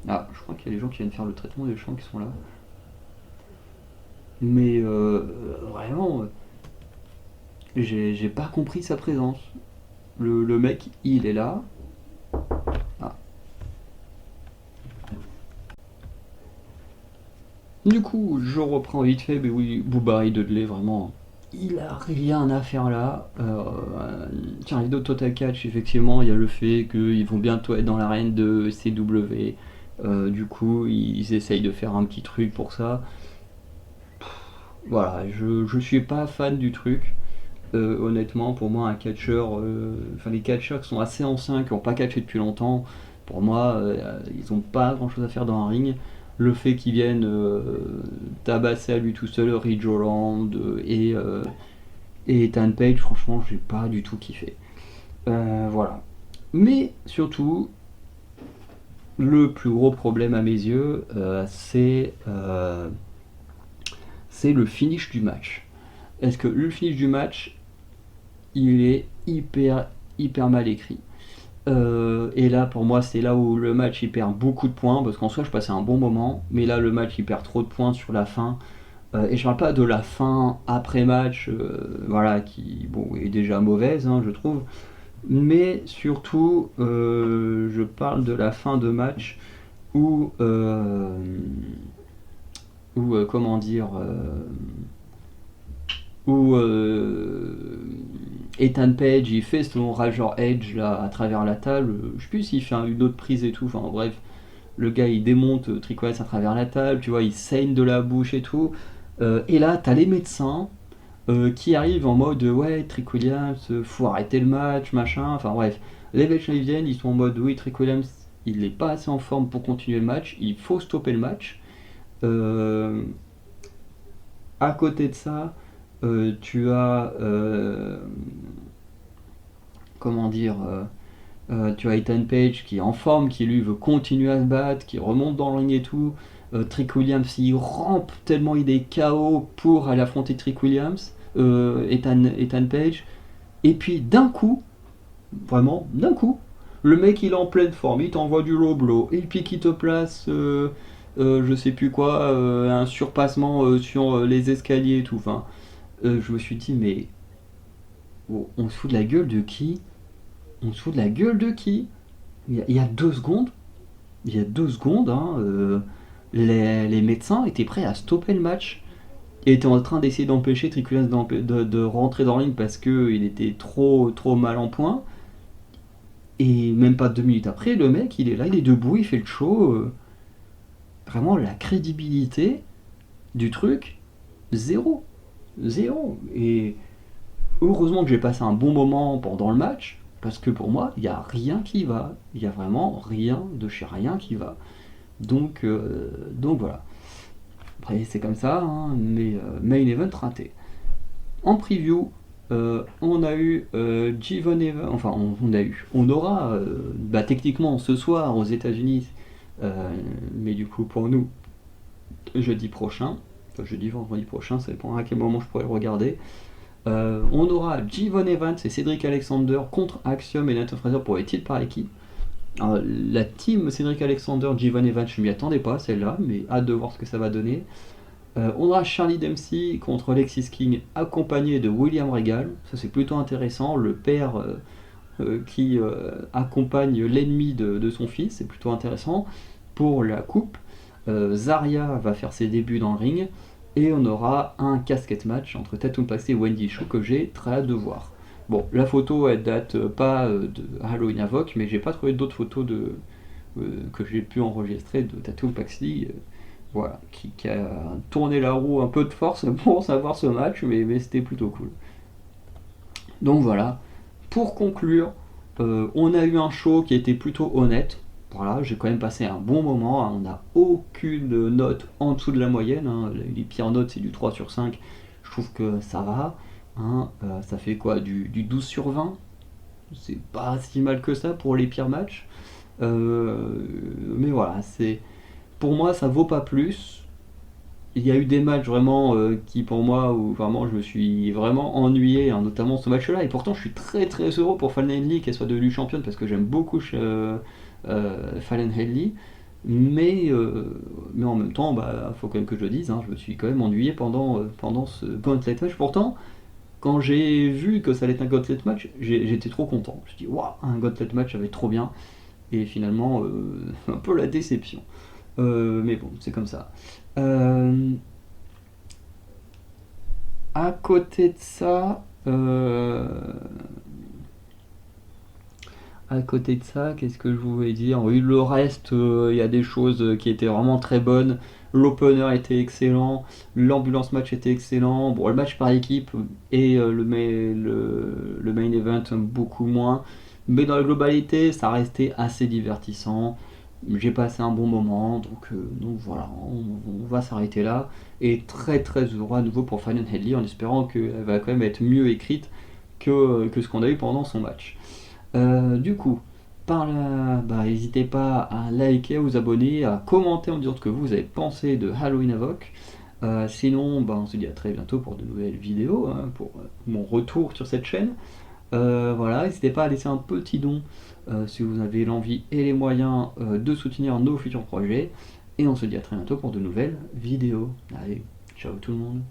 Ah, je crois qu'il y a des gens qui viennent faire le traitement des champs qui sont là. Mais vraiment, j'ai pas compris sa présence. Le mec, il est là. Ah. Du coup, je reprends vite fait, mais oui, Booba et Dudley, vraiment, il a rien à faire là. Tiens, les d'autres Total Catch, effectivement, il y a le fait qu'ils vont bientôt être dans l'arène de CW. Du coup, ils essayent de faire un petit truc pour ça. Voilà, je suis pas fan du truc. Honnêtement, pour moi, un catcheur, enfin les catcheurs qui sont assez anciens, qui n'ont pas catché depuis longtemps, pour moi, ils n'ont pas grand chose à faire dans un ring. Le fait qu'ils viennent tabasser à lui tout seul Ridge Holland et Ethan Page, franchement, j'ai pas du tout kiffé. Voilà. Mais surtout, le plus gros problème à mes yeux, c'est le finish du match. Est-ce que le finish du match, il est hyper mal écrit. Et là, pour moi, c'est là où le match il perd beaucoup de points, parce qu'en soi, je passais un bon moment, mais là, le match il perd trop de points sur la fin. Et je parle pas de la fin après match, voilà, qui bon, est déjà mauvaise, hein, je trouve, mais surtout, je parle de la fin de match où, comment dire, où Ethan Page il fait son Rageur Edge là à travers la table. Je sais plus s'il fait une autre prise et tout. Enfin bref, le gars il démonte Trick Williams à travers la table, tu vois, il saigne de la bouche et tout. Et là, t'as les médecins qui arrivent en mode ouais, Trick Williams, faut arrêter le match, machin. Enfin bref, les médecins ils viennent, ils sont en mode oui, Trick Williams il n'est pas assez en forme pour continuer le match, il faut stopper le match. Euh, à côté de ça, tu as comment dire tu as Ethan Page qui est en forme, qui lui veut continuer à se battre, qui remonte dans le ring et tout. Trick Williams il rampe tellement il est KO pour aller affronter Trick Williams, Ethan Page. Et puis d'un coup, vraiment d'un coup, le mec il est en pleine forme, il t'envoie du low blow, et puis qui te place je sais plus quoi, un surpassement sur les escaliers et tout. Enfin, je me suis dit mais on se fout de la gueule de qui? On se fout de la gueule de qui? Il y a 2 secondes, hein, les médecins étaient prêts à stopper le match et étaient en train d'essayer d'empêcher Triculans de rentrer dans le ring parce qu'il était trop mal en point. Et même pas 2 minutes après, le mec, il est là, il est debout, il fait le show. Vraiment, la crédibilité du truc, zéro. Zéro. Et heureusement que j'ai passé un bon moment pendant le match, parce que pour moi, il n'y a rien qui va. Il n'y a vraiment rien de chez rien qui va. Donc voilà. Après, c'est comme ça, hein, mais main event raté. En preview, on a eu Jivon Evans, enfin on a eu, on aura techniquement ce soir aux États-Unis, mais du coup pour nous, jeudi prochain, enfin jeudi vendredi prochain, ça dépend à quel moment je pourrais le regarder. On aura Jivon Evans et Cedric Alexander contre Axiom et Nathan Fraser pour les titres par équipe. Alors, la team Cedric Alexander, Jivon Evans, je m'y attendais pas celle-là, mais hâte de voir ce que ça va donner. On aura Charlie Dempsey contre Alexis King accompagné de William Regal, ça c'est plutôt intéressant, le père qui accompagne l'ennemi de son fils, c'est plutôt intéressant. Pour la coupe, Zarya va faire ses débuts dans le ring, et on aura un casquette match entre Tatum Paxley et Wendy Choo que j'ai très hâte de voir. Bon, la photo elle date pas de Halloween Havoc, mais j'ai pas trouvé d'autres photos que j'ai pu enregistrer de Tatum Paxley. Voilà, qui a tourné la roue un peu de force pour savoir ce match, mais c'était plutôt cool. Donc voilà, pour conclure, on a eu un show qui était plutôt honnête. Voilà, j'ai quand même passé un bon moment, hein. On n'a aucune note en dessous de la moyenne, hein. Les pires notes c'est du 3 sur 5, je trouve que ça va, hein. Ça fait quoi, du 12 sur 20. C'est pas si mal que ça pour les pires matchs. Mais voilà, pour moi ça vaut pas plus. Il y a eu des matchs vraiment qui pour moi où vraiment je me suis vraiment ennuyé, hein, notamment ce match là, et pourtant je suis très très heureux pour Fallon Henley qu'elle soit devenue championne parce que j'aime beaucoup Fallon Henley, mais en même temps faut quand même que je le dise, hein, je me suis quand même ennuyé pendant ce gauntlet match. Pourtant quand j'ai vu que ça allait être un gauntlet match, j'étais trop content, je me suis dit waouh, un gauntlet match ça va être trop bien, et finalement un peu la déception. Mais bon, c'est comme ça. Euh, à côté de ça, qu'est-ce que je voulais dire? Oui, le reste, il y a des choses qui étaient vraiment très bonnes. L'opener était excellent, l'ambulance match était excellent. Bon, le match par équipe et le main event beaucoup moins. Mais dans la globalité, ça restait assez divertissant. J'ai passé un bon moment, donc voilà, on va s'arrêter là. Et très très heureux à nouveau pour Fallon Henley en espérant qu'elle va quand même être mieux écrite que ce qu'on a eu pendant son match. Du coup, par là, n'hésitez pas à liker, à vous abonner, à commenter en me disant ce que vous avez pensé de Halloween Havoc. Sinon, on se dit à très bientôt pour de nouvelles vidéos, hein, pour mon retour sur cette chaîne. Voilà, n'hésitez pas à laisser un petit don si vous avez l'envie et les moyens de soutenir nos futurs projets. Et on se dit à très bientôt pour de nouvelles vidéos. Allez, ciao tout le monde.